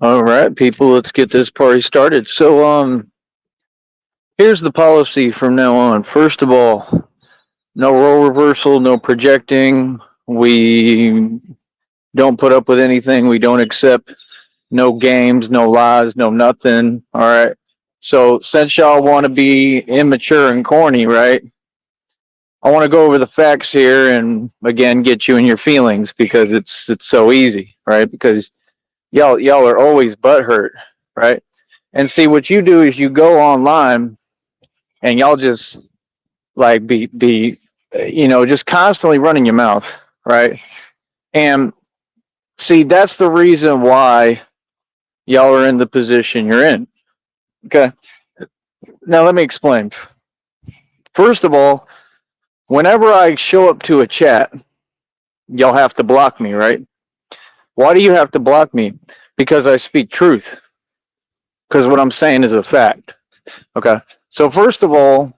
All right, people, let's get this party started. Here's the policy from now on. First of all, no role reversal, no projecting. We don't put up with anything. We don't accept no games, no lies, no nothing. All right. So, since y'all want to be immature and corny, right? I want to go over the facts here and again get you in your feelings because it's so easy, right? Because y'all are always butthurt, right? And see what you do is you go online and y'all just like just constantly running your mouth, right? And see that's the reason why y'all are in the position you're in. Okay. Now let me explain. First of all, whenever I show up to a chat, y'all have to block me, right? Why do you have to block me? Because I speak truth. Because what I'm saying is a fact. Okay. So first of all,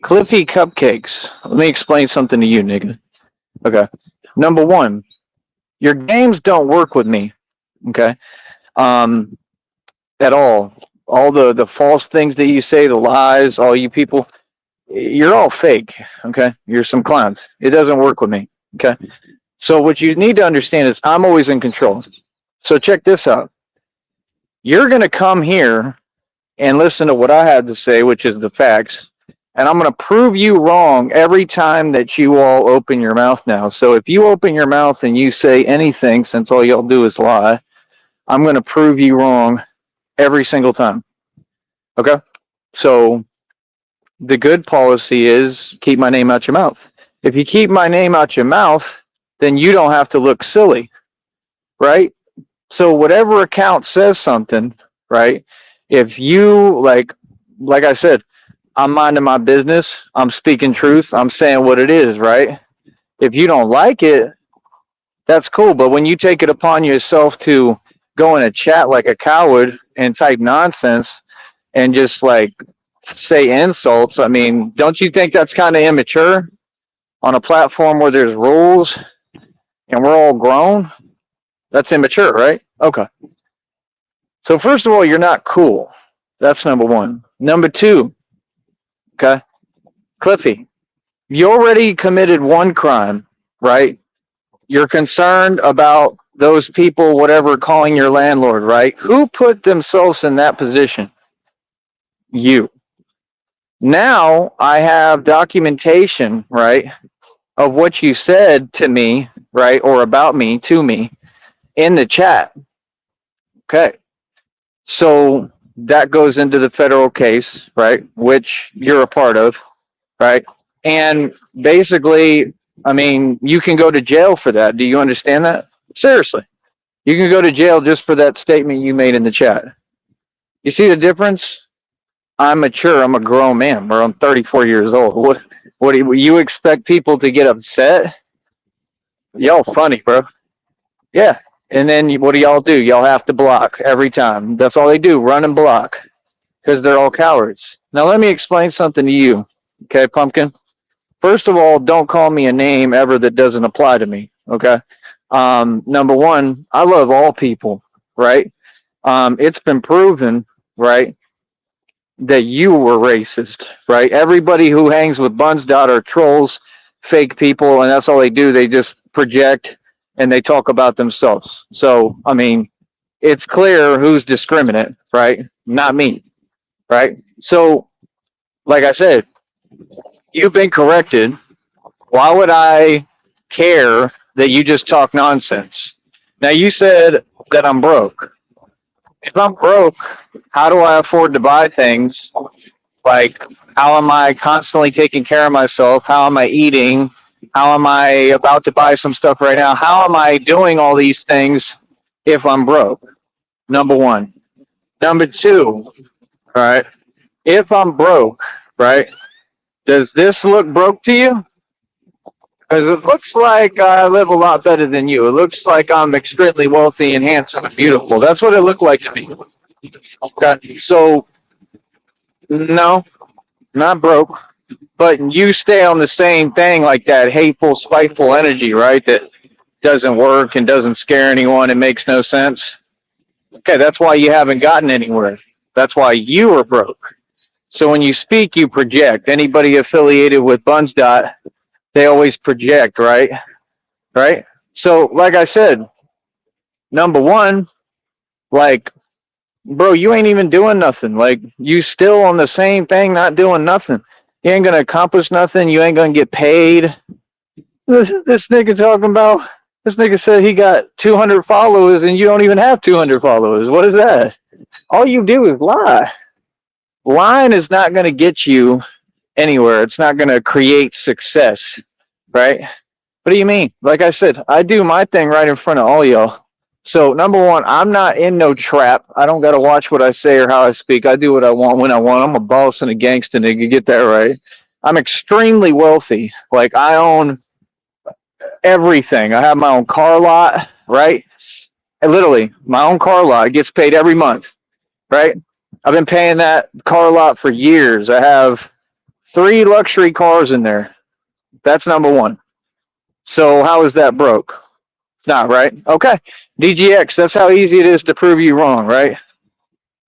Cliffy Cupcakes. Let me explain something to you, nigga. Okay. Number one, your games don't work with me. Okay. Um, at all. All the false things that you say, the lies, all you people, you're all fake. Okay. You're some clowns. It doesn't work with me. Okay. So what you need to understand is I'm always in control. So check this out. You're gonna come here and listen to what I had to say, which is the facts. And I'm going to prove you wrong every time that you all open your mouth now. So if you open your mouth and you say anything, since all y'all do is lie, I'm going to prove you wrong every single time. Okay? So the good policy is keep my name out your mouth. If you keep my name out your mouth, then you don't have to look silly, right? So whatever account says something, right? If you like I said, I'm minding my business. I'm speaking truth. I'm saying what it is, right? If you don't like it, that's cool. But when you take it upon yourself to go in a chat like a coward and type nonsense and just like say insults, I mean, don't you think that's kind of immature on a platform where there's rules and we're all grown? That's immature, right? Okay. So, first of all, you're not cool. That's number one. Number two, okay, Cliffy, you already committed one crime, right? You're concerned about those people, whatever, calling your landlord, right? Who put themselves in that position? You. Now I have documentation, right, of what you said to me, right, or about me to me in the chat. Okay. So that goes into the federal case, right, which you're a part of, right? And basically, I mean, you can go to jail for that. Do you understand that? Seriously. You can go to jail just for that statement you made in the chat. You see the difference? I'm mature. I'm a grown man, bro. I'm 34 years old. What do you expect people to get upset? Y'all funny, bro. Yeah. And then what do y'all do? Y'all have to block every time. That's all they do, run and block because they're all cowards. Now, let me explain something to you, okay, Pumpkin? First of all, don't call me a name ever that doesn't apply to me, okay? Number one, I love all people, right? It's been proven, right, that you were racist, right? Everybody who hangs with Bunsdot are trolls, fake people, and that's all they do. They just project and they talk about themselves. So, I mean, it's clear who's discriminate, right? Not me, right? So, like I said, you've been corrected. Why would I care that you just talk nonsense? Now, you said that I'm broke. If I'm broke, how do I afford to buy things? Like, how am I constantly taking care of myself? How am I eating? How am I about to buy some stuff right now? How am I doing all these things if I'm broke? Number one. Number two, all right, if I'm broke, right, does this look broke to you? Because it looks like I live a lot better than you. It looks like I'm extremely wealthy and handsome and beautiful. That's what it looked like to me. Okay. So, no, not broke. But you stay on the same thing like that hateful, spiteful energy, right? That doesn't work and doesn't scare anyone. It makes no sense. Okay, that's why you haven't gotten anywhere. That's why you are broke. So when you speak, you project. Anybody affiliated with Buns Dot, they always project, right? Right? So, like I said, number one, like, bro, you ain't even doing nothing. Like, you still on the same thing, not doing nothing. You ain't gonna accomplish nothing. You ain't gonna get paid. This nigga talking about. This nigga said he got 200 followers, and you don't even have 200 followers. What is that? All you do is lie. Lying is not gonna get you anywhere. It's not gonna create success, right? What do you mean? Like I said, I do my thing right in front of all y'all. So number one, I'm not in no trap. I don't gotta watch what I say or how I speak. I do what I want when I want. I'm a boss and a gangster nigga. Get that right. I'm extremely wealthy. Like I own everything. I have my own car lot, right? And literally, my own car lot gets paid every month, right? I've been paying that car lot for years. I have 3 luxury cars in there. That's number one. So how is that broke? It's not, right? Okay. DGX, that's how easy it is to prove you wrong, right?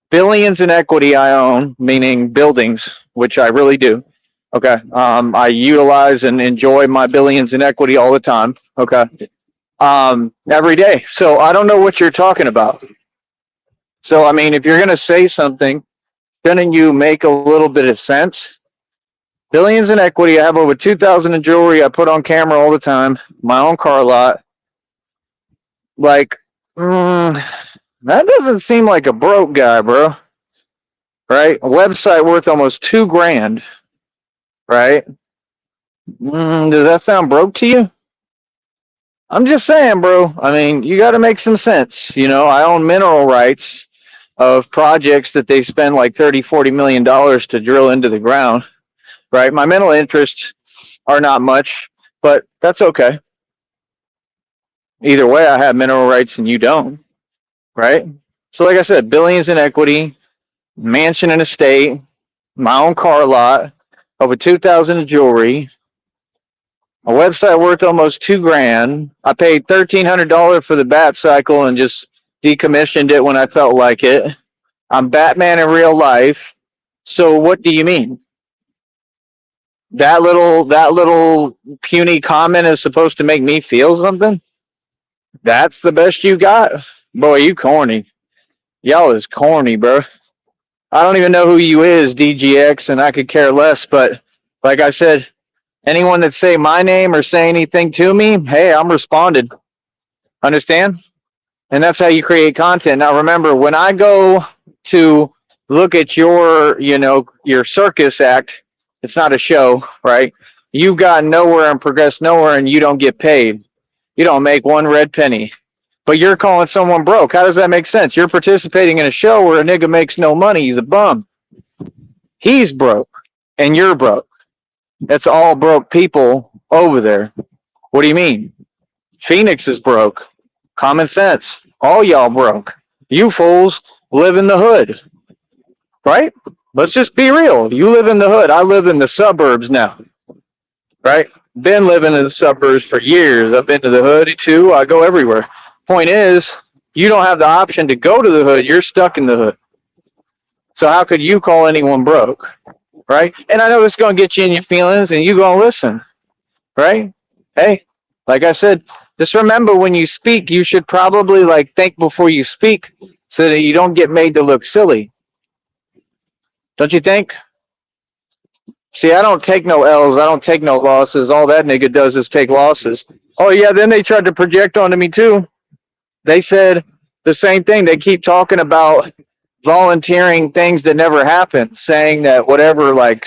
Billions in equity I own, meaning buildings, which I really do. Okay. I utilize and enjoy my billions in equity all the time. Okay. Every day. So I don't know what you're talking about. So, I mean, if you're going to say something, shouldn't you make a little bit of sense? Billions in equity. I have over 2,000 in jewelry. I put on camera all the time. My own car lot. Like, that doesn't seem like a broke guy, bro. Right? A website worth almost $2,000. Right? Does that sound broke to you? I'm just saying, bro. I mean, you got to make some sense. You know, I own mineral rights of projects that they spend like 30, $40 million to drill into the ground. Right? My mental interests are not much, but that's okay. Either way, I have mineral rights and you don't. Right? So, like I said, billions in equity, mansion and estate, my own car lot, over 2,000 in jewelry, a website worth almost $2,000. I paid $1,300 for the bat cycle and just decommissioned it when I felt like it. I'm Batman in real life. So what do you mean? That little puny comment is supposed to make me feel something? That's the best you got? Boy, you corny. Y'all is corny, bro. I don't even know who you is, DGX, and I could care less, but like I said, anyone that say my name or say anything to me, hey, I'm responded. Understand? And that's how you create content. Now remember, when I go to look at your circus act, it's not a show, right? You've gotten nowhere and progressed nowhere and you don't get paid. You don't make one red penny. But you're calling someone broke. How does that make sense? You're participating in a show where a nigga makes no money. He's a bum. He's broke. And you're broke. That's all broke people over there. What do you mean? Phoenix is broke. Common sense. All y'all broke. You fools live in the hood. Right? Let's just be real. You live in the hood. I live in the suburbs now. Right? Been living in the suburbs for years. I've been to the hood too. I go everywhere. Point is, you don't have the option to go to the hood. You're stuck in the hood. So how could you call anyone broke? Right? And I know it's going to get you in your feelings and you're going to listen. Right? Hey, like I said, just remember when you speak, you should probably like think before you speak so that you don't get made to look silly. Don't you think? See, I don't take no L's. I don't take no losses. All that nigga does is take losses. Oh, yeah, then they tried to project onto me, too. They said the same thing. They keep talking about volunteering things that never happened, saying that whatever, like,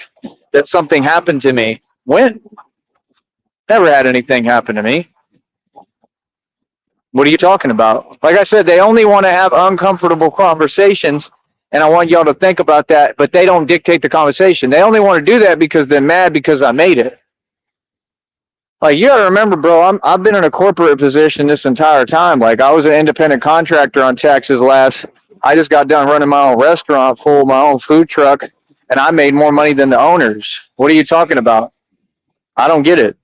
that something happened to me. When? Never had anything happen to me. What are you talking about? Like I said, they only want to have uncomfortable conversations, and I want y'all to think about that, but they don't dictate the conversation. They only want to do that because they're mad because I made it. Like, you gotta remember, bro, I've been in a corporate position this entire time. Like, I was an independent contractor on Texas last. I just got done running my own restaurant, full of my own food truck, and I made more money than the owners. What are you talking about? I don't get it.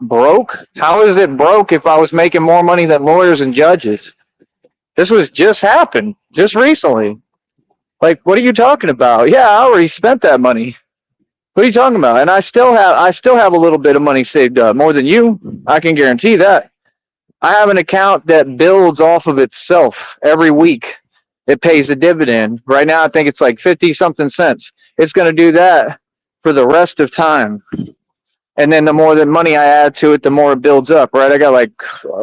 Broke? How is it broke if I was making more money than lawyers and judges? This was just happened. just recently. Like, what are you talking about? Yeah, I already spent that money. What are you talking about? And I still have a little bit of money saved up, more than you. I can guarantee that. I have an account that builds off of itself every week. It pays a dividend. Right now, I think it's like 50 something cents. It's going to do that for the rest of time. And then the more the money I add to it, the more it builds up, right? I got like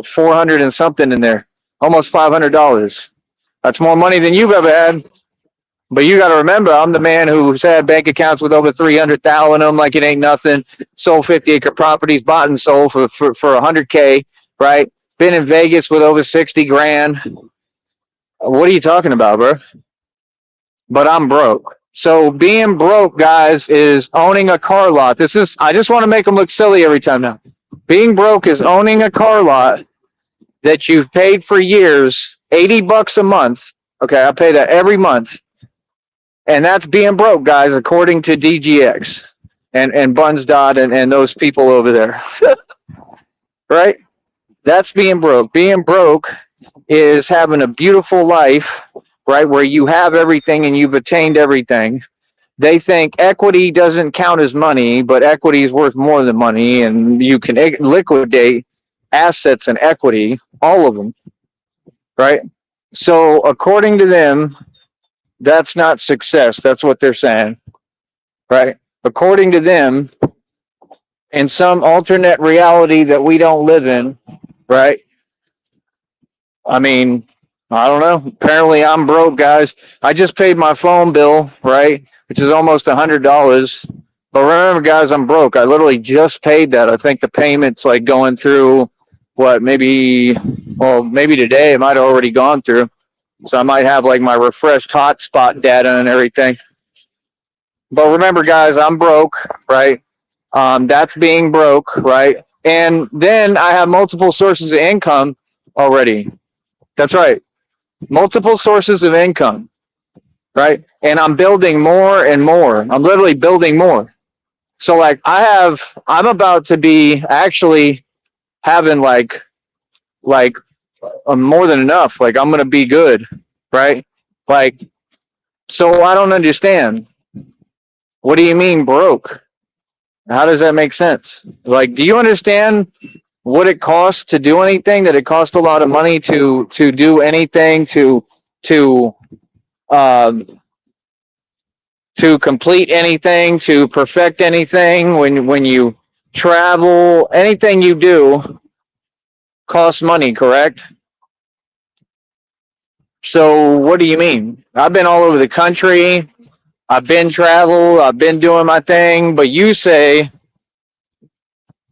400 and something in there, almost $500. That's more money than you've ever had. But you got to remember, I'm the man who's had bank accounts with over 300,000 in them like it ain't nothing. Sold 50-acre properties, bought and sold for 100K, right? Been in Vegas with over 60 grand. What are you talking about, bro? But I'm broke. So being broke, guys, is owning a car lot. I just want to make them look silly every time now. Being broke is owning a car lot that you've paid for years, 80 bucks a month. Okay, I pay that every month. And that's being broke, guys, according to Deegeex and Buns Dot and those people over there. Right? That's being broke. Being broke is having a beautiful life, right, where you have everything and you've attained everything. They think equity doesn't count as money, but equity is worth more than money, and you can liquidate assets and equity, all of them, right? So, according to them, that's not success. That's what they're saying, right? According to them, in some alternate reality that we don't live in, right? I mean, I don't know. Apparently, I'm broke, guys. I just paid my phone bill, right, which is almost $100. But remember, guys, I'm broke. I literally just paid that. I think the payment's like going through what, maybe today it might have already gone through. So I might have like my refreshed hotspot data and everything. But remember, guys, I'm broke, right? That's being broke, right? And then I have multiple sources of income already. That's right. Multiple sources of income, right? And I'm building more and more. I'm literally building more. So like I'm about to be actually having like more than enough. Like I'm gonna be good, right? Like, so I don't understand. What do you mean broke? How does that make sense? Like, do you understand what it costs to do anything? That it costs a lot of money to do anything to um, to complete anything, to perfect anything. When you travel, anything you do costs money, correct? So what do you mean? I've been all over the country. I've been travel. I've been doing my thing. But you say,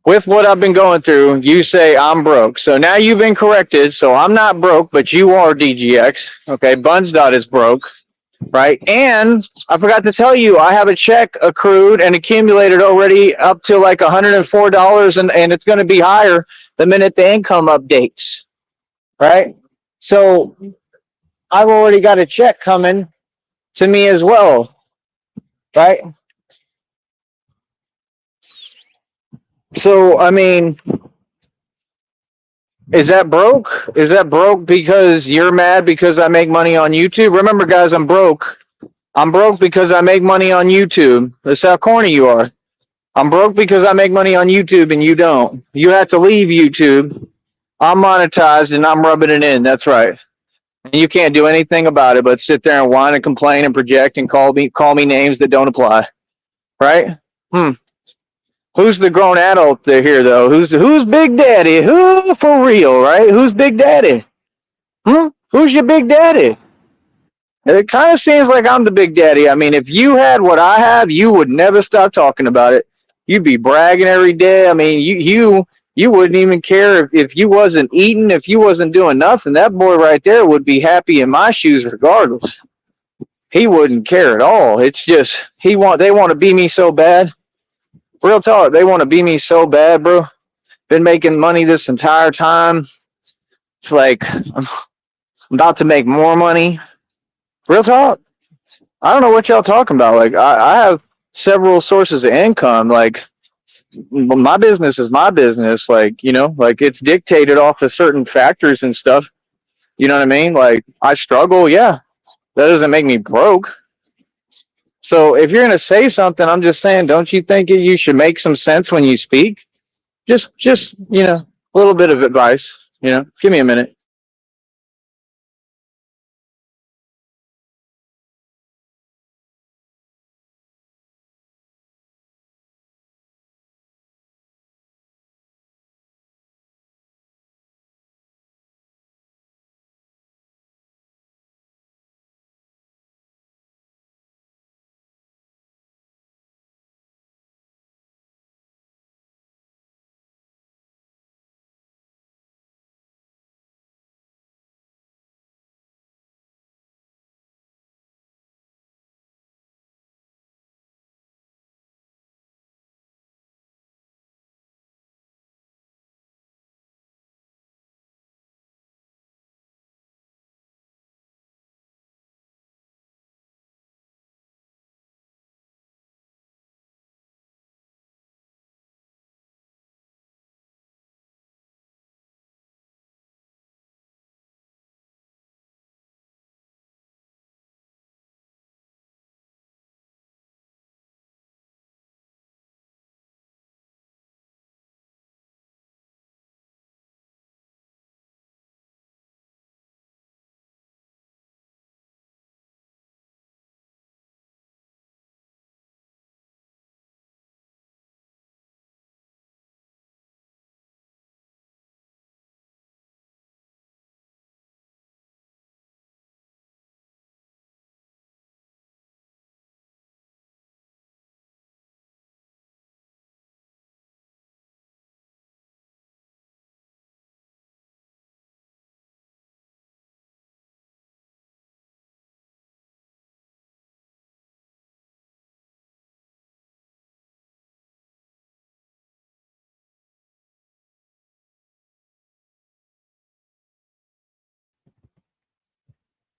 with what I've been going through, you say I'm broke. So now you've been corrected. So I'm not broke, but you are DGX. Okay, Buns Dot is broke, right? And I forgot to tell you, I have a check accrued and accumulated already up to like $104, and it's going to be higher the minute the income updates, right? So I've already got a check coming to me as well, right? So, I mean, is that broke? Is that broke because you're mad because I make money on YouTube? Remember, guys, I'm broke. I'm broke because I make money on YouTube. That's how corny you are. I'm broke because I make money on YouTube and you don't. You have to leave YouTube. I'm monetized and I'm rubbing it in. That's right. And you can't do anything about it but sit there and whine and complain and project and call me names that don't apply. Right? Who's the grown adult there here though? Who's Big Daddy? Who for real, right? Who's Big Daddy? Who's your Big Daddy? It kind of seems like I'm the Big Daddy. I mean, if you had what I have, you would never stop talking about it. You'd be bragging every day. I mean, you wouldn't even care if you wasn't eating, if you wasn't doing nothing. That boy right there would be happy in my shoes regardless. He wouldn't care at all. It's just they want to be me so bad. Real talk, they want to be me so bad, bro. Been making money this entire time. It's like I'm about to make more money. Real talk. I don't know what y'all talking about. Like I have several sources of income. Like my business is my business. Like, like it's dictated off of certain factors and stuff. You know what I mean? Like I struggle, yeah. That doesn't make me broke. So if you're going to say something, I'm just saying, don't you think you should make some sense when you speak? Just a little bit of advice. Give me a minute.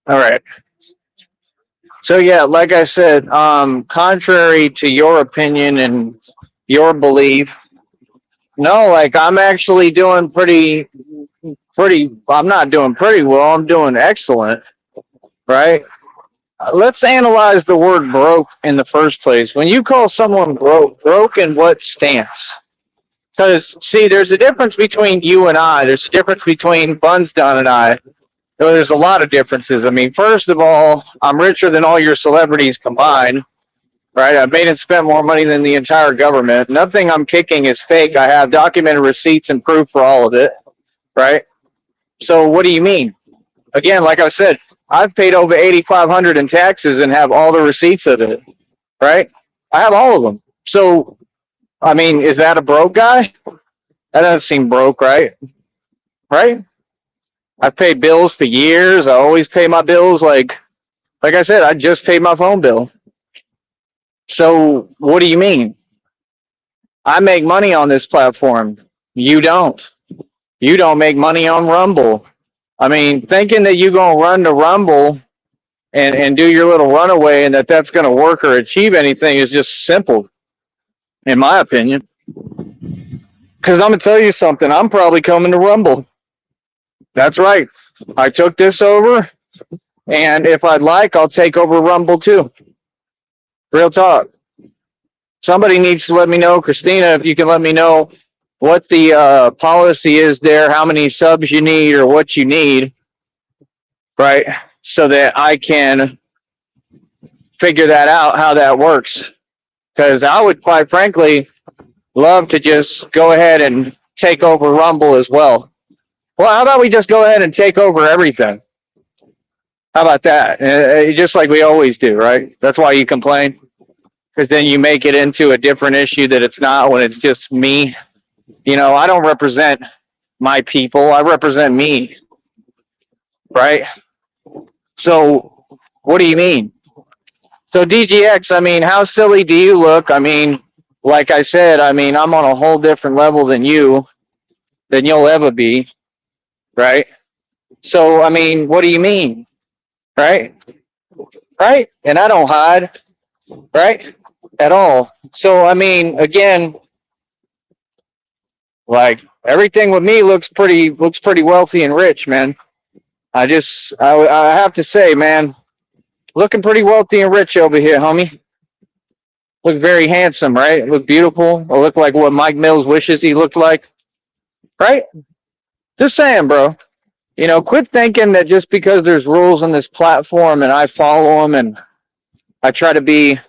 All right. So yeah, like I said, contrary to your opinion and your belief, no, like I'm actually doing pretty. I'm not doing pretty well. I'm doing excellent, right? Let's analyze the word broke in the first place. When you call someone broke, broke in what stance? Because see, there's a difference between you and I. There's a difference between Buns Down and I. There's a lot of differences. I mean, first of all, I'm richer than all your celebrities combined, right? I've made and spent more money than the entire government. Nothing I'm kicking is fake. I have documented receipts and proof for all of it, right? So what do you mean? Again, like I said, I've paid over 8,500 in taxes and have all the receipts of it, right? I have all of them. So, I mean, is that a broke guy? That doesn't seem broke, right? Right? I've paid bills for years. I always pay my bills. Like I said, I just paid my phone bill. So, what do you mean? I make money on this platform. You don't. You don't make money on Rumble. I mean, thinking that you're going to run to Rumble and do your little runaway and that's going to work or achieve anything is just simple, in my opinion. Because I'm going to tell you something. I'm probably coming to Rumble. That's right. I took this over, and if I'd like, I'll take over Rumble too. Real talk. Somebody needs to let me know, Christina, if you can let me know what the policy is there, how many subs you need or what you need, right? So that I can figure that out, how that works. Because I would, quite frankly, love to just go ahead and take over Rumble as well. Well, how about we just go ahead and take over everything? How about that? Just like we always do, right? That's why you complain. Because then you make it into a different issue that it's not when it's just me. I don't represent my people. I represent me, right? So what do you mean? So DGX, I mean, how silly do you look? I mean, like I said, I mean, I'm on a whole different level than you'll ever be, right? So, I mean, what do you mean? Right? Right? And I don't hide, right? At all. So, I mean, again, like everything with me looks pretty wealthy and rich, man. I have to say, man, Looking pretty wealthy and rich over here, homie. Look very handsome, right? Look beautiful. I look like what Mike Mills wishes he looked like, right? Just saying, bro. You know, quit thinking that just because there's rules on this platform and I follow them and I try to be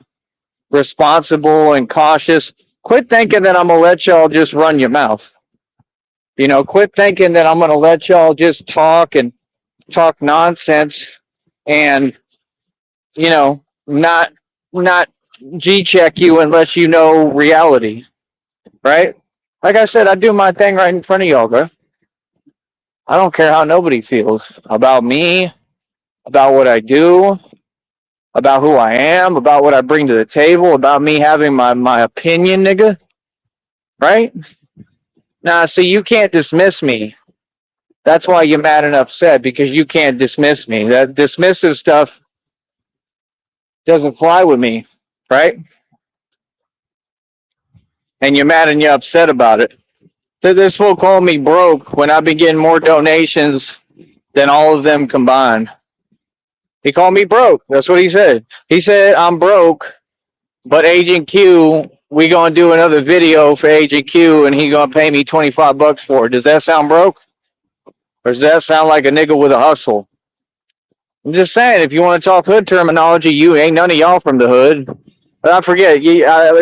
responsible and cautious, quit thinking that I'm going to let y'all just run your mouth. You know, quit thinking that I'm going to let y'all just talk and talk nonsense and, you know, not G check you and let you know reality, right? Like I said, I do my thing right in front of y'all, bro. I don't care how nobody feels about me, about what I do, about who I am, about what I bring to the table, about me having my opinion, nigga. Right? Nah, see, you can't dismiss me. That's why you're mad and upset, because you can't dismiss me. That dismissive stuff doesn't fly with me, right? And you're mad and you're upset about it. This fool called me broke when I've been getting more donations than all of them combined. He called me broke. That's what he said. He said, I'm broke, but Agent Q, we gonna do another video for Agent Q and he gonna pay me $25 for it. Does that sound broke? Or does that sound like a nigga with a hustle? I'm just saying, if you want to talk hood terminology, you ain't none of y'all from the hood. But I forget,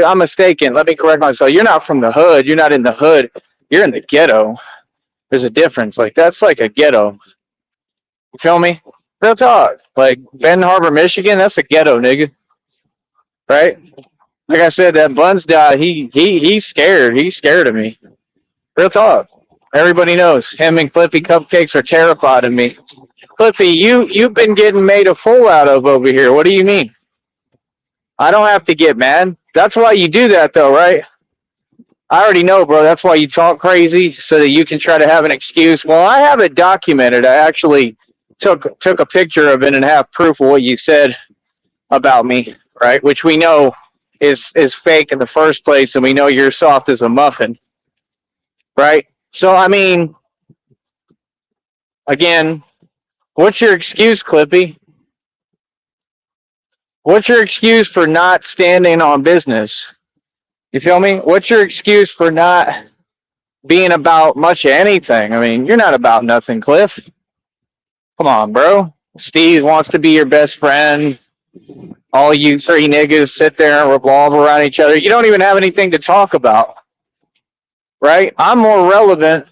I'm mistaken. Let me correct myself. You're not from the hood. You're not in the hood. You're in the ghetto. There's a difference. Like, that's like a ghetto. You feel me? Real talk. Like, Benton Harbor, Michigan, that's a ghetto, nigga. Right? Like I said, that Buns guy, he's scared. He's scared of me. Real talk. Everybody knows. Him and Cliffy Cupcakes are terrified of me. Cliffy, you've been getting made a fool out of over here. What do you mean? I don't have to get mad. That's why you do that, though, right? I already know, bro. That's why you talk crazy, so that you can try to have an excuse. Well, I have it documented. I actually took a picture of it and have proof of what you said about me, right? Which we know is fake in the first place, and we know you're soft as a muffin, right? So, I mean, again, what's your excuse, Clippy? What's your excuse for not standing on business? You feel me? What's your excuse for not being about much of anything? I mean, you're not about nothing, Cliff. Come on, bro. Steve wants to be your best friend. All you three niggas sit there and revolve around each other. You don't even have anything to talk about, right? I'm more relevant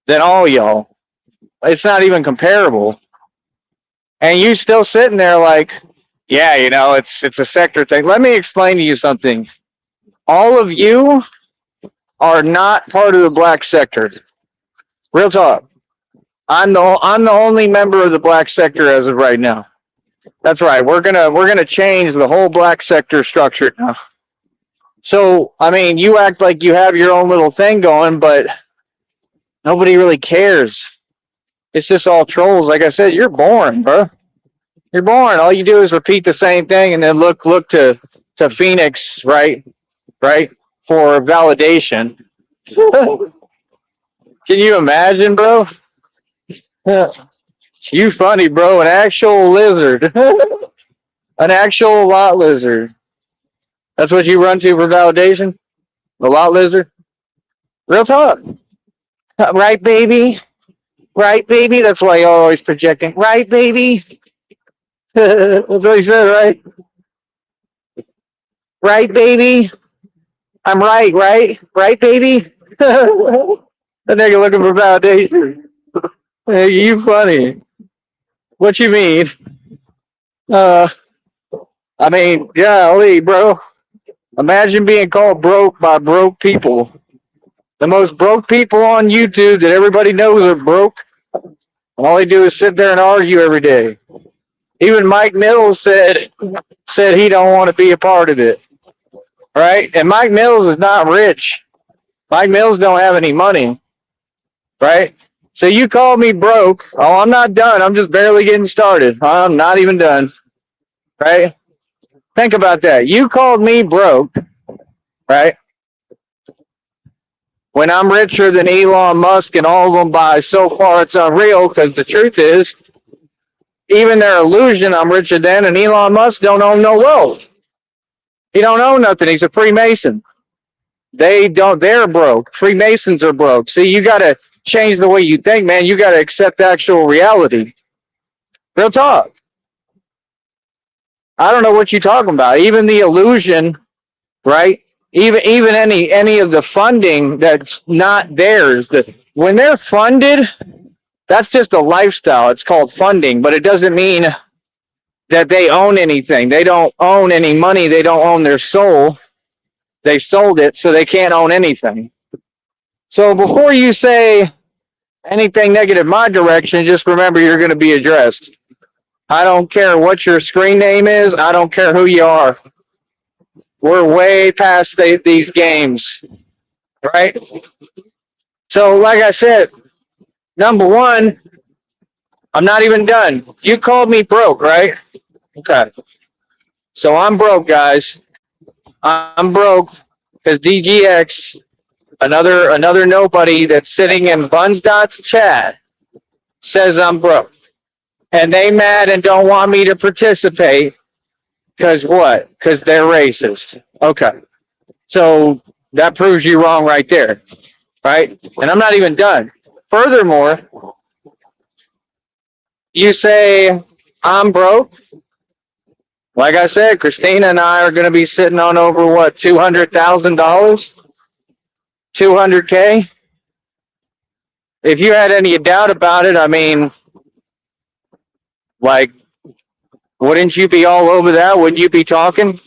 than all y'all. It's not even comparable. And you still sitting there like, yeah, you know, it's a sector thing. Let me explain to you something. All of you are not part of the black sector. Real talk. I'm the only member of the black sector as of right now. That's right. We're gonna change the whole black sector structure now. So, I mean, you act like you have your own little thing going, but nobody really cares. It's just all trolls. Like I said, you're boring, bro. You're boring. All you do is repeat the same thing and then look to Phoenix, right, for validation. Can you imagine, bro? You funny, bro. An actual lizard. An actual lot lizard. That's what you run to for validation? The lot lizard? Real talk. Right, baby? Right, baby? That's why you're always projecting. Right, baby? That's what he said, right? Right, baby? I'm right, right? Right, baby? The nigga looking for validation. Hey, you funny. What you mean? I mean, golly, bro. Imagine being called broke by broke people. The most broke people on YouTube that everybody knows are broke. All they do is sit there and argue every day. Even Mike Mills said he don't want to be a part of it. Right? And Mike Mills is not rich. Mike Mills don't have any money. Right? So you call me broke. Oh, I'm not done. I'm just barely getting started. I'm not even done. Right? Think about that. You called me broke. Right? When I'm richer than Elon Musk and all of them by so far it's unreal, because the truth is, even their illusion, I'm richer than, and Elon Musk don't own no wealth. He don't own nothing. He's a Freemason. They're broke. Freemasons are broke. See, you got to change the way you think, man. You got to accept actual reality. Real talk. I don't know what you're talking about. Even the illusion, right? Even any of the funding that's not theirs. When they're funded, that's just a lifestyle. It's called funding, but it doesn't mean that they own anything. They don't own any money. They don't own their soul. They sold it, so they can't own anything. So before you say anything negative my direction, just remember you're going to be addressed. I don't care what your screen name is. I don't care who you are. We're way past these games, right? So like I said, number one, I'm not even done. You called me broke, right? Okay. So I'm broke, guys. I'm broke because DGX, another nobody that's sitting in Bunsdot's chat, says I'm broke. And they mad and don't want me to participate because what? Because they're racist. Okay. So that proves you wrong right there, right? And I'm not even done. Furthermore, you say I'm broke. Like I said, Christina and I are going to be sitting on over what, $200,000, 200K. If you had any doubt about it, I mean, like, wouldn't you be all over that? Wouldn't you be talking?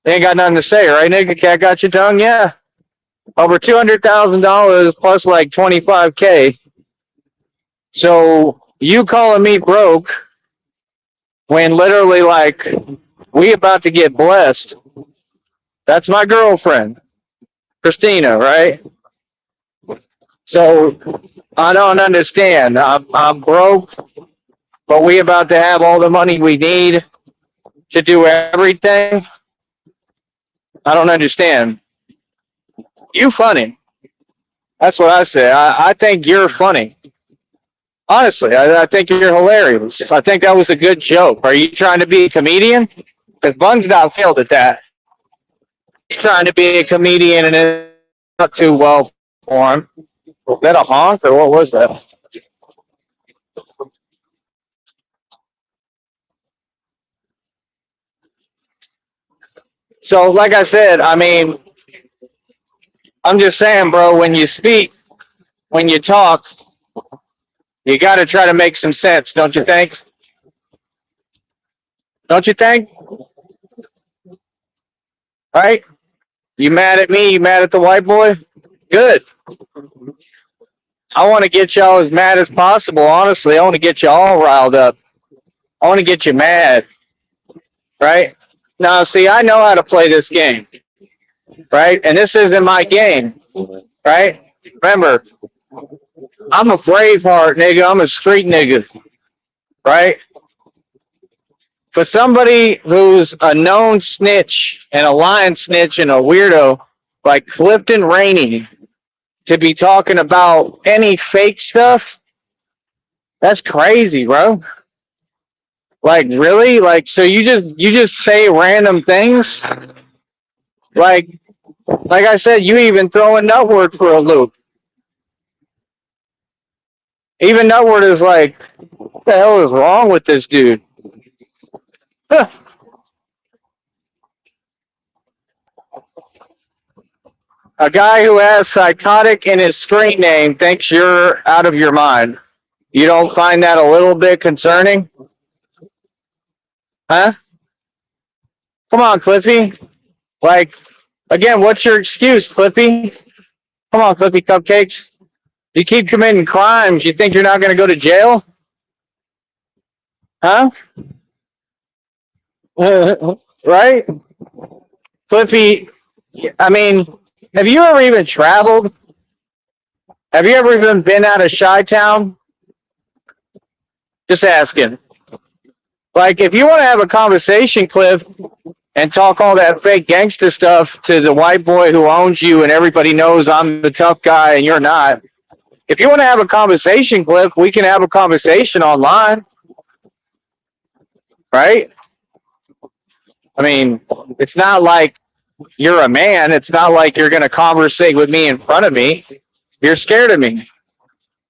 They ain't got nothing to say, right, nigga? Cat got your tongue? Yeah. Over $200,000 plus like 25K. So you calling me broke when literally like we about to get blessed. That's my girlfriend, Christina, right? So I don't understand. I'm broke, but we about to have all the money we need to do everything. I don't understand. You funny. That's what I say. I think you're funny. Honestly, I think you're hilarious. I think that was a good joke. Are you trying to be a comedian? Because Bun's not failed at that. He's trying to be a comedian and it's not too well for him. Was that a honk or what was that? So, like I said, I mean, I'm just saying, bro, when you speak, when you talk, you got to try to make some sense, don't you think? Don't you think? Right? You mad at me? You mad at the white boy? Good. I want to get y'all as mad as possible, honestly. I want to get you all riled up. I want to get you mad. Right? Now, see, I know how to play this game. Right? And this isn't my game. Right? Remember, I'm a braveheart, nigga. I'm a street nigga. Right? For somebody who's a known snitch and a lying snitch and a weirdo like Clifton Rainey to be talking about any fake stuff, that's crazy, bro. Like, really? Like, so you just say random things? Like I said, you even throw a nutword for a loop. Even nutword is like, what the hell is wrong with this dude? Huh. A guy who has psychotic in his screen name thinks you're out of your mind. You don't find that a little bit concerning? Huh? Come on, Cliffy. Like, again, what's your excuse, Cliffy? Come on, Cliffy Cupcakes. You keep committing crimes. You think you're not going to go to jail? Huh? Right? Cliffy, I mean, have you ever even traveled? Have you ever even been out of Chi-Town? Just asking. Like, if you want to have a conversation, Cliff, and talk all that fake gangster stuff to the white boy who owns you and everybody knows I'm the tough guy and you're not. If you want to have a conversation, Cliff, we can have a conversation online. right? I mean, it's not like you're a man. It's not like you're going to conversate with me in front of me. You're scared of me.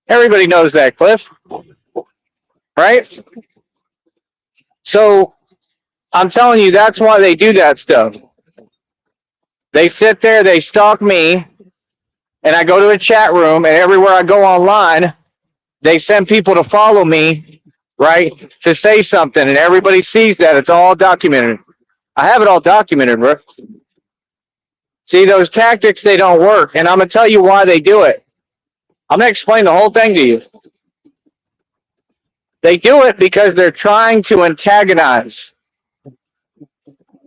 Everybody knows that, Cliff, right? So I'm telling you, that's why they do that stuff. They sit there, they stalk me, and I go to a chat room, and everywhere I go online, they send people to follow me, right, to say something, and everybody sees that. It's all documented. I have it all documented, bro. See, those tactics, they don't work, and I'm going to tell you why they do it. I'm going to explain the whole thing to you. They do it because they're trying to antagonize. I'm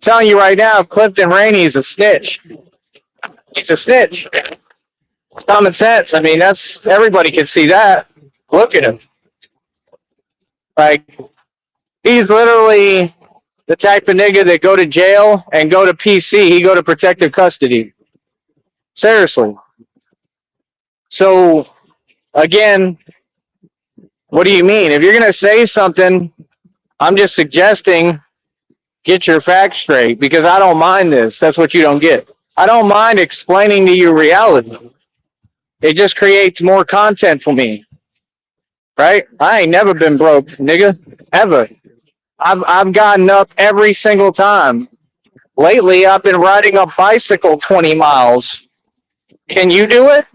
telling you right now, Clifton Rainey is a snitch. He's a snitch. It's common sense. I mean, that's everybody can see that. Look at him. Like, he's literally the type of nigga that go to jail and go to PC. He go to protective custody. Seriously. So, again, what do you mean? If you're going to say something, I'm just suggesting get your facts straight, because I don't mind this. That's what you don't get. I don't mind explaining to you reality. It just creates more content for me. Right? I ain't never been broke, nigga. Ever. I've gotten up every single time. Lately, I've been riding a bicycle 20 miles. Can you do it?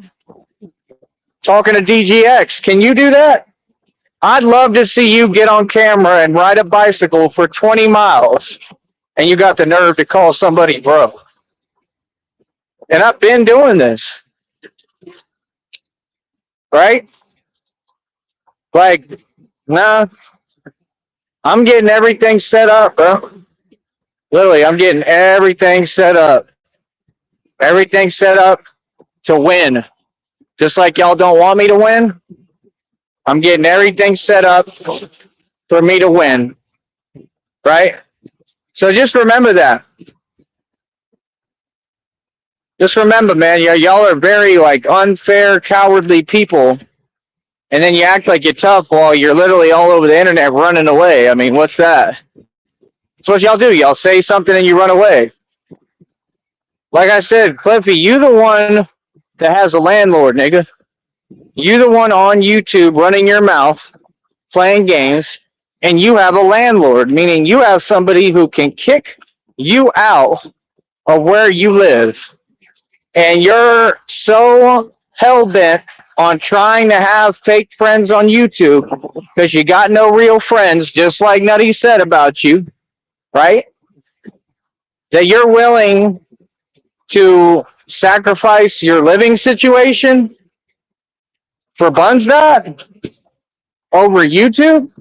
Talking to Deegeex, can you do that? I'd love to see you get on camera and ride a bicycle for 20 miles, and you got the nerve to call somebody broke. And I've been doing this. Right? Like, nah, I'm getting everything set up, bro. Literally, I'm getting everything set up. Everything set up to win. Just like y'all don't want me to win, I'm getting everything set up for me to win. Right? So just remember that. Just remember, man, y'all are very, like, unfair, cowardly people. And then you act like you're tough while you're literally all over the internet running away. I mean, what's that? That's what y'all do. Y'all say something and you run away. Like I said, Cliffy, you the one that has a landlord, nigga. You the one on YouTube running your mouth, playing games, and you have a landlord, meaning you have somebody who can kick you out of where you live. And you're so hell-bent on trying to have fake friends on YouTube because you got no real friends, just like Nutty said about you, right? That you're willing to sacrifice your living situation for Bunsdot over YouTube?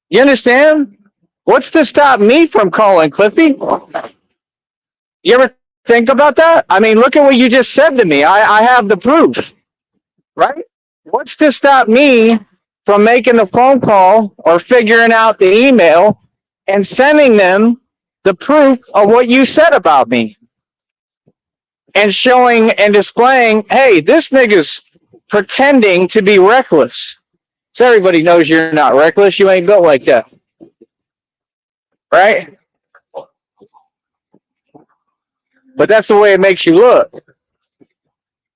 You understand? What's to stop me from calling Cliffy? You ever think about that? I mean, look at what you just said to me. I have the proof, right? What's to stop me from making the phone call or figuring out the email and sending them the proof of what you said about me? And showing and displaying, hey, this nigga's pretending to be reckless. So everybody knows you're not reckless. You ain't built like that. Right? But that's the way it makes you look.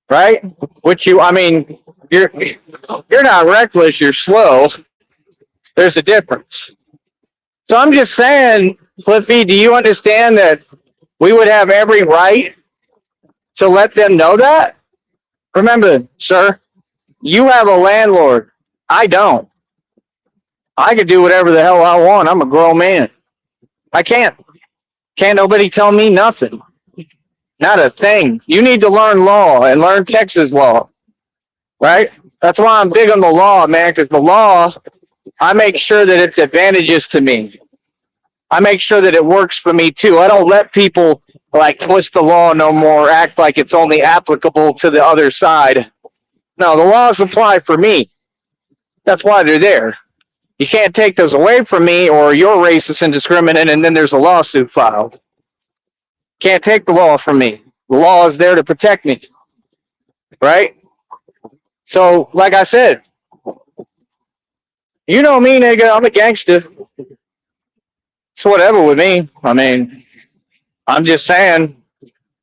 Right? I mean, you're not reckless, you're slow. There's a difference. So I'm just saying, Cliffy, do you understand that we would have every right to let them know that? Remember, sir, you have a landlord. I don't. I can do whatever the hell I want. I'm a grown man. I can't. Can't nobody tell me nothing. Not a thing. You need to learn law and learn Texas law. Right? That's why I'm big on the law, man, because the law, I make sure that it's advantageous to me. I make sure that it works for me, too. I don't let people, like, twist the law no more, act like it's only applicable to the other side. No, the laws apply for me. That's why they're there. You can't take those away from me, or you're racist and discriminant, and then there's a lawsuit filed. Can't take the law from me. The law is there to protect me. Right? So, like I said, You know me, nigga. I'm a gangster. It's whatever with me. I mean, I'm just saying,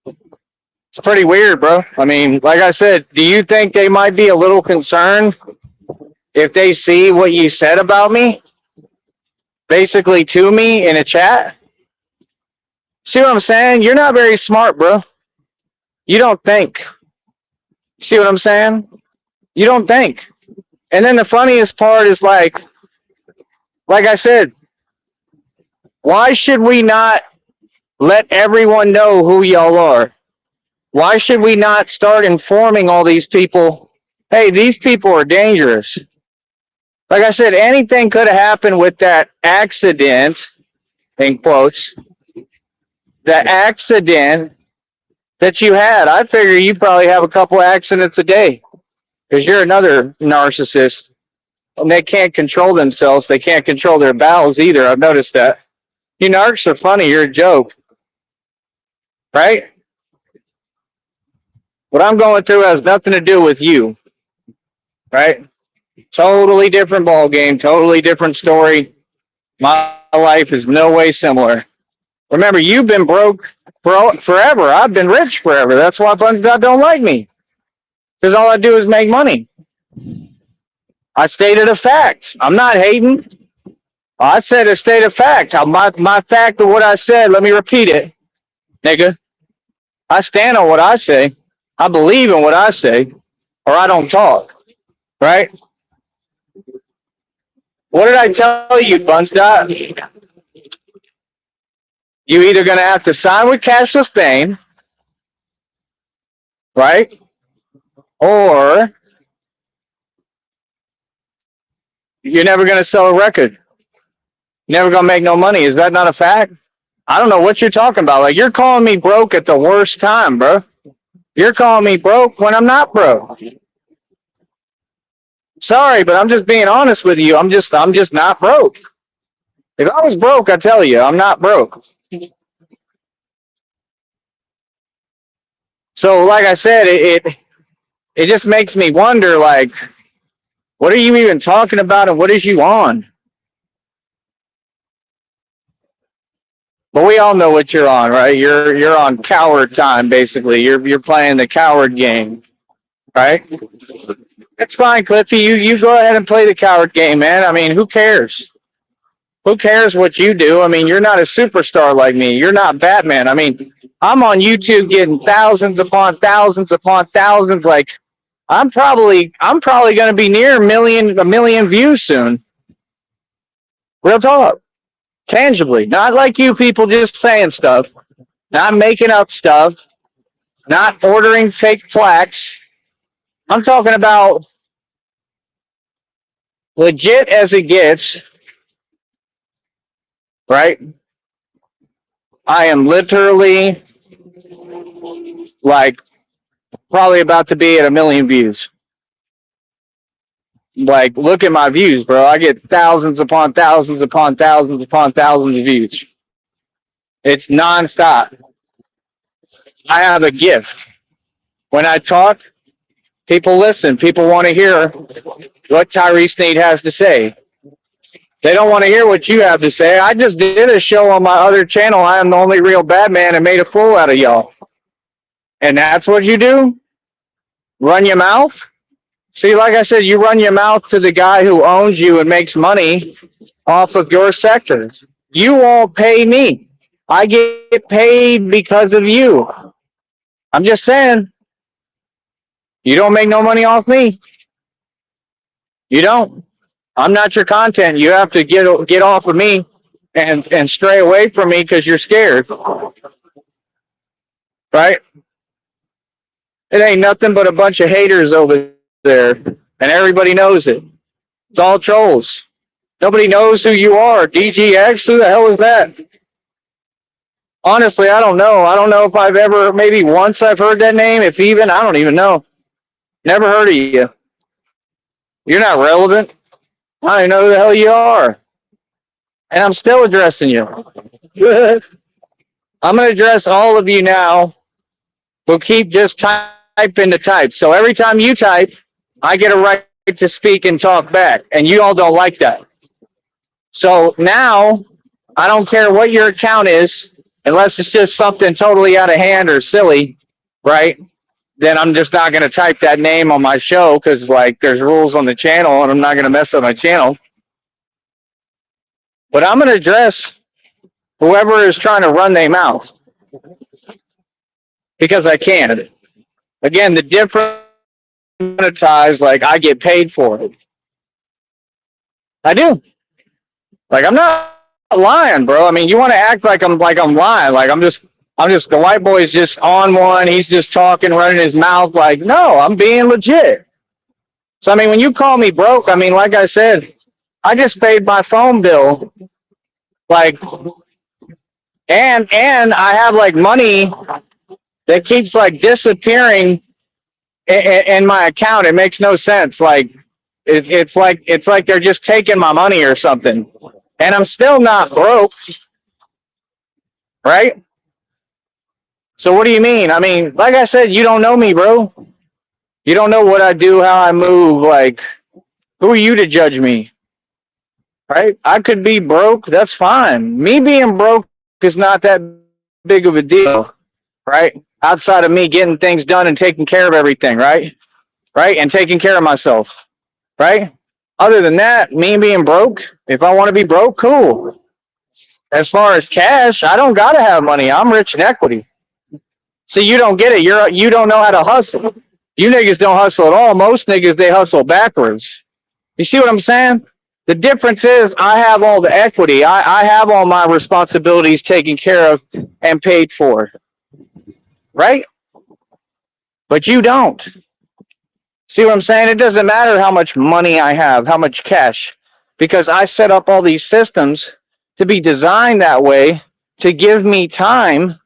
it's pretty weird, bro. I mean, like I said, do you think they might be a little concerned if they see what you said about me, basically to me in a chat? See what I'm saying? You're not very smart, bro. You don't think. See what I'm saying? You don't think. And then the funniest part is like I said, why should we not let everyone know who y'all are? Why should we not start informing all these people, hey, these people are dangerous? Like I said, anything could have happened with that accident, in quotes, the accident that you had. I figure you probably have a couple accidents a day because you're another narcissist. And they can't control themselves. They can't control their bowels either. I've noticed that. You narcs are funny. You're a joke, right? What I'm going through has nothing to do with you, right? Totally different ball game. Totally different story. My life is no way similar. Remember, you've been broke forever. I've been rich forever. That's why Buns don't like me. Because all I do is make money. I stated a fact. I'm not hating. I said a state of fact. My fact of what I said, let me repeat it, nigga. I stand on what I say. I believe in what I say, or I don't talk, right? What did I tell you, Bunsdot? You either going to have to sign with Cashless Bane, right? Or you're never going to sell a record. You're never going to make no money. Is that not a fact? I don't know what you're talking about. Like, you're calling me broke at the worst time, bro. You're calling me broke when I'm not broke. Sorry, but I'm just being honest with you. I'm just not broke. If I was broke, I tell you, I'm not broke. So, like I said, it just makes me wonder, like, what are you even talking about, and what is you on? But we all know what you're on, right? You're on coward time, basically. You're playing the coward game, right? It's fine, Cliffy. You go ahead and play the coward game, man. I mean, who cares? Who cares what you do? I mean, you're not a superstar like me. You're not Batman. I mean, I'm on YouTube getting thousands upon thousands upon thousands. Like, I'm probably going to be near a million views soon. Real talk, tangibly, not like you people just saying stuff, not making up stuff, not ordering fake plaques. I'm talking about legit as it gets, right? I am literally like probably about to be at a million views. Like, look at my views, bro. I get thousands upon thousands upon thousands upon thousands of views. It's nonstop. I have a gift. When I talk, people listen. People want to hear what Tyree Sneed has to say. They don't want to hear what you have to say. I just did a show on my other channel. I am the only real Batman and made a fool out of y'all. And that's what you do? Run your mouth? See, like I said, you run your mouth to the guy who owns you and makes money off of your sector. You won't pay me. I get paid because of you. I'm just saying, you don't make no money off me. You don't. I'm not your content. You have to get off of me and stray away from me because you're scared. Right? It ain't nothing but a bunch of haters over there, and everybody knows it. It's all trolls. Nobody knows who you are. Deegeex, who the hell is that? Honestly, I don't know. I don't know if I've ever, maybe once I've heard that name, if even, I don't even know. Never heard of you. You're not relevant. I don't even know who the hell you are. And I'm still addressing you. I'm going to address all of you now who keep just typing to type. So every time you type, I get a right to speak and talk back, and you all don't like that. So now, I don't care what your account is, unless it's just something totally out of hand or silly, right? Then I'm just not going to type that name on my show because, like, there's rules on the channel, and I'm not going to mess up my channel. But I'm going to address whoever is trying to run their mouth because I can. Again, the difference monetized, like, I get paid for it. I do. Like, I'm not lying, bro. I mean, you want to act like I'm lying. Like, I'm just the white boy's just on one. He's just talking, running his mouth. Like, no, I'm being legit. So, I mean, when you call me broke, I mean, like I said, I just paid my phone bill. Like, and I have like money that keeps like disappearing in my account. It makes no sense. Like, it's like they're just taking my money or something. And I'm still not broke, right? So what do you mean? I mean, like I said, you don't know me, bro. You don't know what I do, how I move. Like, who are you to judge me? Right? I could be broke. That's fine. Me being broke is not that big of a deal, right? Outside of me getting things done and taking care of everything, right? Right? And taking care of myself, right? Other than that, me being broke, if I want to be broke, cool. As far as cash, I don't gotta have money. I'm rich in equity. So you don't get it. You don't know how to hustle. You niggas don't hustle at all. Most niggas, they hustle backwards. You see what I'm saying? The difference is I have all the equity. I have all my responsibilities taken care of and paid for. Right? But you don't. See what I'm saying? It doesn't matter how much money I have, how much cash, because I set up all these systems to be designed that way to give me time,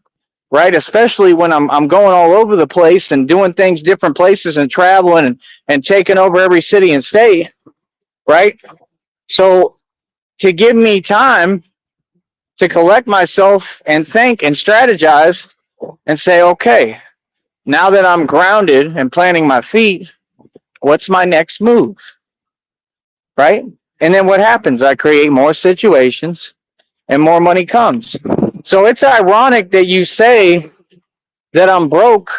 right? Especially when I'm going all over the place and doing things different places and traveling and taking over every city and state, right? So to give me time to collect myself and think and strategize and say, okay, now that I'm grounded and planting my feet, what's my next move? Right? And then what happens? I create more situations and more money comes. So it's ironic that you say that I'm broke,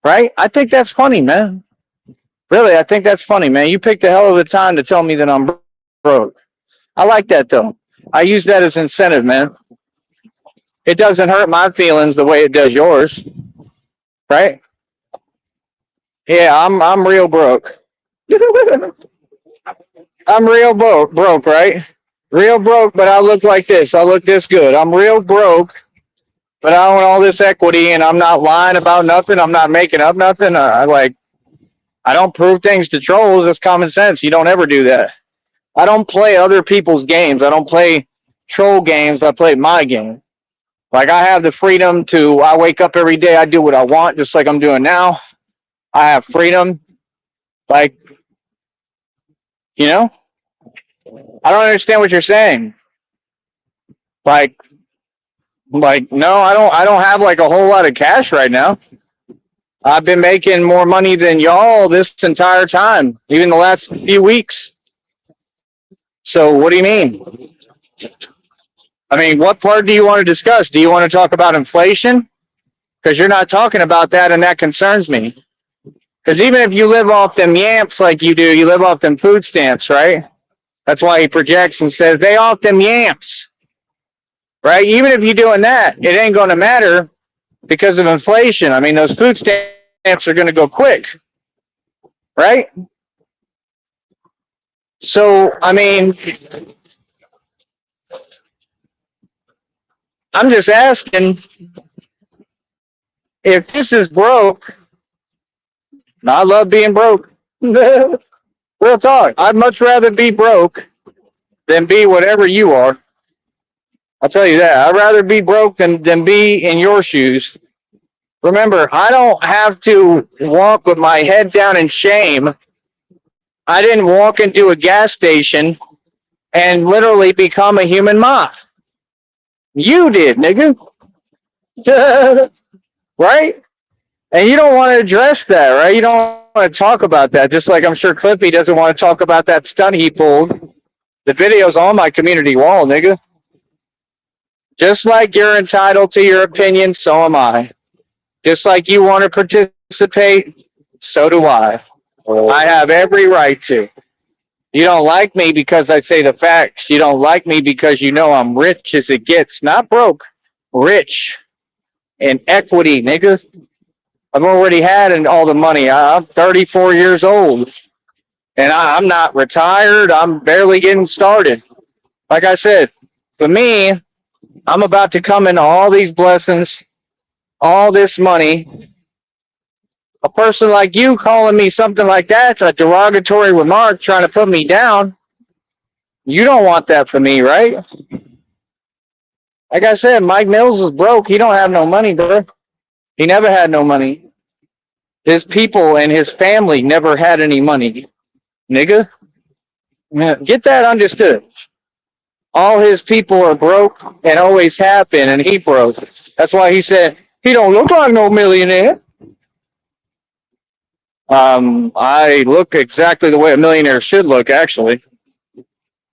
right? I think that's funny, man. Really, I think that's funny, man. You picked a hell of a time to tell me that I'm broke. I like that, though. I use that as incentive, man. It doesn't hurt my feelings the way it does yours, right? Yeah, I'm real broke. I'm real broke, right? Real broke, but I look like this. I look this good. I'm real broke, but I own all this equity, and I'm not lying about nothing. I'm not making up nothing. I don't prove things to trolls. That's common sense. You don't ever do that. I don't play other people's games. I don't play troll games. I play my game. Like, I have the freedom to, I wake up every day, I do what I want, just like I'm doing now. I have freedom. Like, you know, I don't understand what you're saying. Like, no, I don't have like a whole lot of cash right now. I've been making more money than y'all this entire time, even the last few weeks. So what do you mean? I mean, what part do you want to discuss? Do you want to talk about inflation? Because you're not talking about that, and that concerns me. Because even if you live off them yamps like you do, you live off them food stamps, right? That's why he projects and says, they off them yamps, right? Even if you're doing that, it ain't going to matter because of inflation. I mean, those food stamps are going to go quick, right? So, I mean, I'm just asking if this is broke. I love being broke. Real talk. I'd much rather be broke than be whatever you are. I'll tell you that. I'd rather be broke than be in your shoes. Remember, I don't have to walk with my head down in shame. I didn't walk into a gas station and literally become a human moth. You did, nigga. Right? And you don't want to address that, right? You don't want to talk about that, just like I'm sure Clippy doesn't want to talk about that stunt he pulled. The video's on my community wall, nigga. Just like you're entitled to your opinion, so am I. Just like you want to participate, so do I. I have every right to. You don't like me because I say the facts. You don't like me because you know I'm rich as it gets. Not broke, rich in equity, nigga. I've already had all the money. I'm 34 years old, and I'm not retired. I'm barely getting started. Like I said, for me, I'm about to come into all these blessings, all this money. A person like you calling me something like that, a derogatory remark, trying to put me down, you don't want that for me, right? Like I said, Mike Mills is broke. He don't have no money, bro. He never had no money. His people and his family never had any money, nigga. Get that understood. All his people are broke and always have been, and he broke. That's why he said he don't look like no millionaire. I look exactly the way a millionaire should look, actually.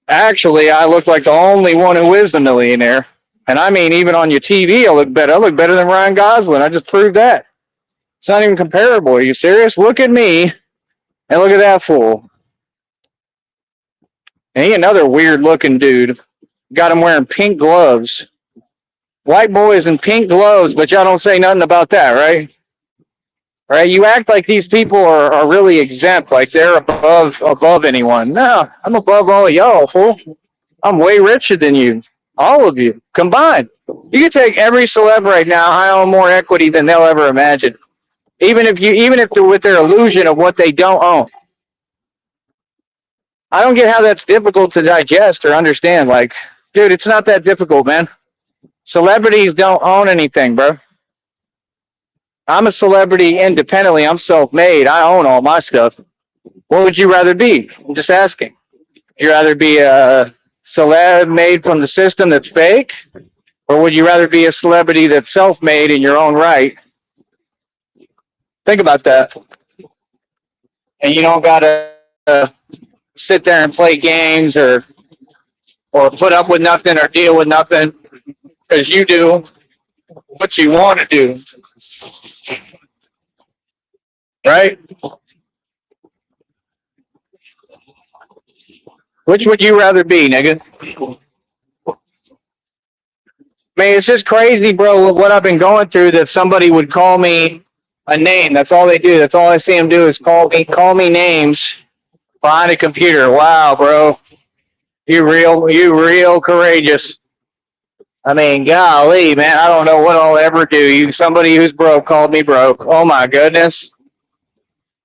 Actually, I look like the only one who is a millionaire. And I mean, even on your TV, I look better. I look better than Ryan Gosling. I just proved that. It's not even comparable. Are you serious? Look at me and look at that fool. And he another weird-looking dude. Got him wearing pink gloves. White boys in pink gloves, but y'all don't say nothing about that, right? Right? You act like these people are really exempt, like they're above anyone. No, I'm above all of y'all, fool. I'm way richer than you. All of you combined. You can take every celeb right now. I own more equity than they'll ever imagine. Even if they're with their illusion of what they don't own. I don't get how that's difficult to digest or understand. Like, dude, it's not that difficult, man. Celebrities don't own anything, bro. I'm a celebrity independently. I'm self-made. I own all my stuff. What would you rather be? I'm just asking. Would you rather be a celeb made from the system that's fake? Or would you rather be a celebrity that's self-made in your own right? Think about that. And you don't got to sit there and play games or put up with nothing or deal with nothing because you do what you want to do. Right? Which would you rather be, nigga? Man, it's just crazy, bro, what I've been going through that somebody would call me a name. That's all they do. That's all I see them do is call me names behind a computer. Wow, bro. You real courageous. I mean, golly, man, I don't know what I'll ever do. Somebody who's broke called me broke. Oh my goodness.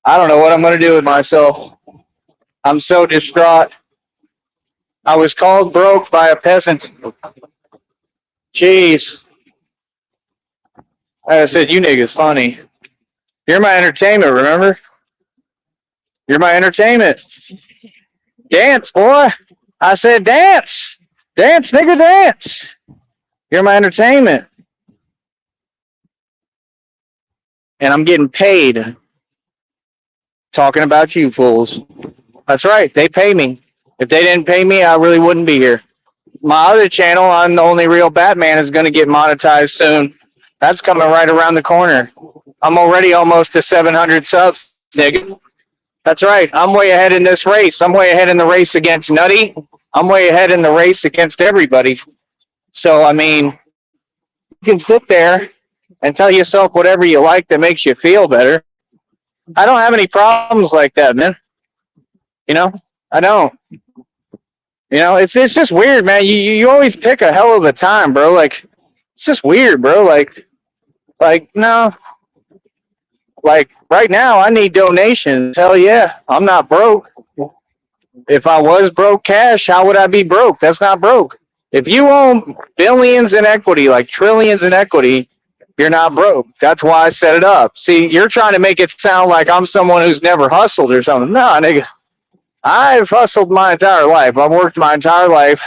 I don't know what I'm going to do with myself. I'm so distraught. I was called broke by a peasant. Jeez. I said, you niggas funny. You're my entertainment, remember? You're my entertainment. Dance, boy. I said, dance. Dance, nigga, dance. You're my entertainment. And I'm getting paid talking about you fools. That's right. They pay me. If they didn't pay me, I really wouldn't be here. My other channel, I'm the Only Real Batman, is going to get monetized soon. That's coming right around the corner. I'm already almost to 700 subs, nigga. That's right. I'm way ahead in this race. I'm way ahead in the race against Nutty. I'm way ahead in the race against everybody. So, I mean, you can sit there and tell yourself whatever you like that makes you feel better. I don't have any problems like that, man. You know, I don't. You know, it's just weird, man. You always pick a hell of a time, bro. Like, it's just weird, bro. Like no. Like, right now, I need donations. Hell yeah, I'm not broke. If I was broke cash, how would I be broke? That's not broke. If you own billions in equity, like trillions in equity, you're not broke. That's why I set it up. See, you're trying to make it sound like I'm someone who's never hustled or something. No, nigga. I've hustled my entire life. I've worked my entire life.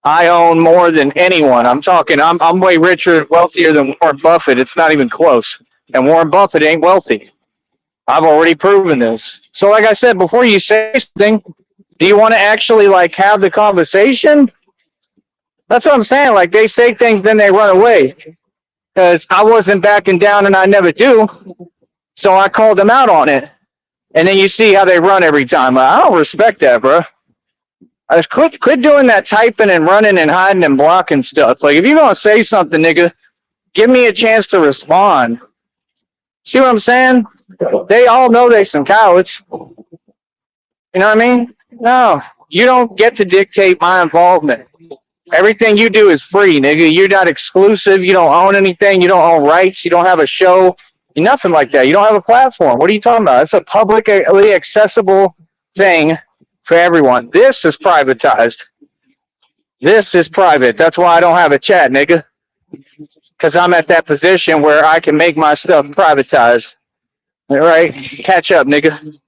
I own more than anyone. I'm way richer and wealthier than Warren Buffett. It's not even close. And Warren Buffett ain't wealthy. I've already proven this. So like I said, before you say something, do you want to actually like have the conversation? That's what I'm saying. Like they say things, then they run away. Because I wasn't backing down and I never do. So I called them out on it. And then you see how they run every time. I don't respect that, bro. I just quit doing that typing and running and hiding and blocking stuff. Like if you're gonna say something, nigga, give me a chance to respond. See what I'm saying? They all know they some cowards. You know what I mean? No, you don't get to dictate my involvement. Everything you do is free, nigga. You're not exclusive. You don't own anything. You don't own rights. You don't have a show. Nothing like that. You don't have a platform. What are you talking about? It's a publicly accessible thing for everyone. This is privatized. This is private. That's why I don't have a chat, nigga. Because I'm at that position where I can make my stuff privatized. All right? Catch up, nigga.